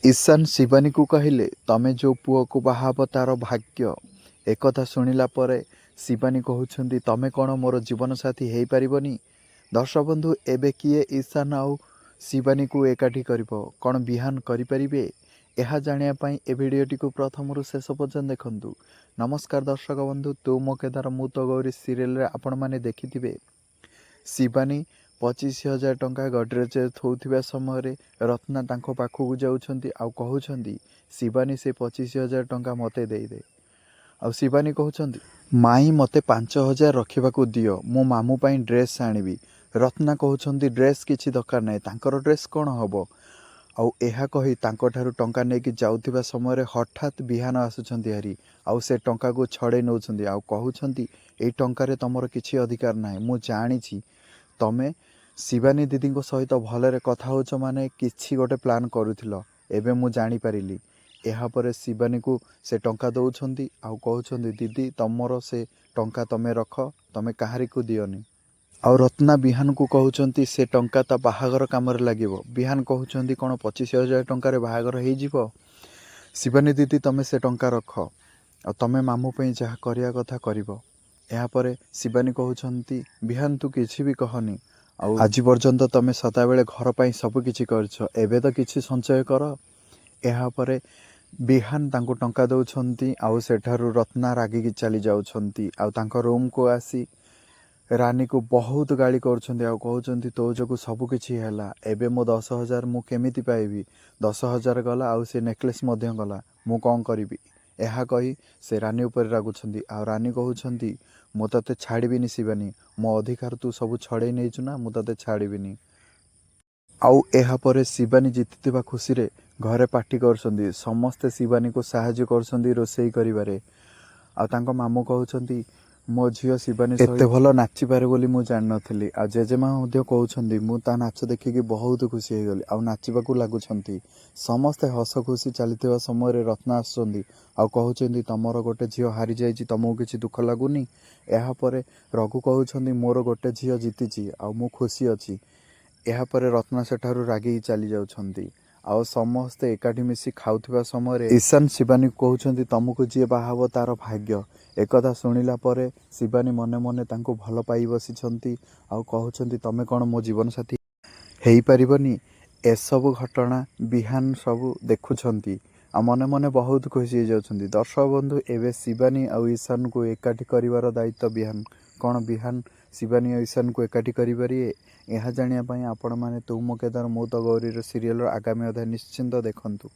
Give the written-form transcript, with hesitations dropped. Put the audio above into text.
ईशान शिबानी को कहले तमे जो पुओ को बाहाब तार भाग्य। एकथा शुणिला परे शिबानी कहउछंती तमे कौन मोर जीवन साथी हेई पारिबनी। दर्शक बंधु एबे किए ईशान आउ शिबानी को एकाठी करिवो कौन बिहान करि परिबे यह जानिया पई ए भिडियोटी को प्रथम रु शेष पर्यंत देखंतु। नमस्कार दर्शक बंधु, तू मो केदार मु तो गौरी सीरियल रे आपण माने देखिथिबे शिबानी 25,000 टंका गडरेज थोउथिबा समय रत्ना तांको पाखକୁ जाउछंती आउ कहउछंती शिबानी से 25,000 टंका मते देई दे। आउ शिबानी कहउछंती माई मते 5,000 रखिबाकू दियो, मो मामू पाई ड्रेस आनिबी। रत्ना कहउछंती ड्रेस किछि दरकार नै, तांकर ड्रेस कोन हबो। आउ एहा कही तांको ठारू टंका नेकी जाउथिबा समय हठात बिहान आसुछंती हरी आउ से टंका को छड़े नउछंती आउ कहउछंती एई टंका रे तमरो किछि अधिकार नै, मु जानिछि तमे शिबानी दीदी को सहित भलरे कथा होच माने किछि गोटे प्लान करूथिलो, एबे मु जानी परिली। एहा परे शिबानी को से टंका दउछंती आउ कहउछंती दीदी तमरो से टंका तमे रख, तमे काहारी को दियोनी। आउ रत्ना बिहान को कहउछंती से टंका ता बाहागर कामरे लागिवो। बिहान कहउछंती कोन 25,000 टंका रे बाहागर हेई जिवो। शिबानी दीदी तमे से टंका रख आ तमे मामू पई जहा करिया कथा करिवो। एहा परे शिबानी कहउछंती बिहान तू किछि भी कहनी, आउ आज पर्यंत तमे सदा बेले घर पाई सब किछि करछ, एबे तो किछि संचय कर। एहा परे बिहान तांको टंका दउछंती आउ सेठारु रत्ना रागी की चली जाउछंती आउ तांको रूम को आसी रानी को बहुत गाली करछंती आउ कहउछंती तो जको सब किछि हैला, एबे मो 10,000 मु केमिति पाइबी। 10,000 गला आउ से नेकलेस मध्य गला, मु कोन करिबी। एहा कही से रानी ऊपर रागुछंती आउ रानी कहउछंती मु तते छाड़ीबिनी शिबानी, मो अधिकार तू सब छड़े नेइछु ना, मु तते छाड़ीबिनी। आउ एहा परे शिबानी जितिथिबा खुशी रे घरे पार्टी करछंती, समस्त शिबानी को सहाय्य करछंती रोसई करिबारे। आ तांको मामू कहउछंती मो झियो शिबानी एते भलो नाची पारे बोली मु जान नथली। आ जेजेमा मध्य कहउछंती मु ता नाच देखि कि बहुत खुशी हे गली आउ नाचिबाकू लागुछंती। समस्त हस खुशी चलिथिबा समय रे रत्ना आछंती आउ कहउछंती तमरो गोटे झियो हारि जाईची, तमको किछि दुख लागुनी। एहा परे रघु कहउछंती मोर गोटे झियो जीतिची आउ मु खुशी अछि। एहा परे रत्ना सेठारु रागी चली जाउछंती आउ समस्त एकाठी मिसी खाउथिबा समय रे ईशान शिबानी कहउछंती तमको जिए बाहाब तार भाग्य। एकथा शुणिला परे शिबानी मने मने तांको भल पाई बसिछंती आउ कहउछंती तमे कोन मो जीवन साथी हेई पारिबनी। एसबु घटना बिहान सबु देखुछंती आ मने मने बहुत खुशी हो जाउछंती। दर्शक बंधु एबे शिबानी आउ ईशान को एकाठी करिवार दायित्व बिहान कोन बिहान शिबानी और ईशान को एकाठी करिबारिए यह जानिया पई आपण माने तू मो केदार मु तो गौरी सीरियल आगामी अध्याय निश्चिंत देखंतु।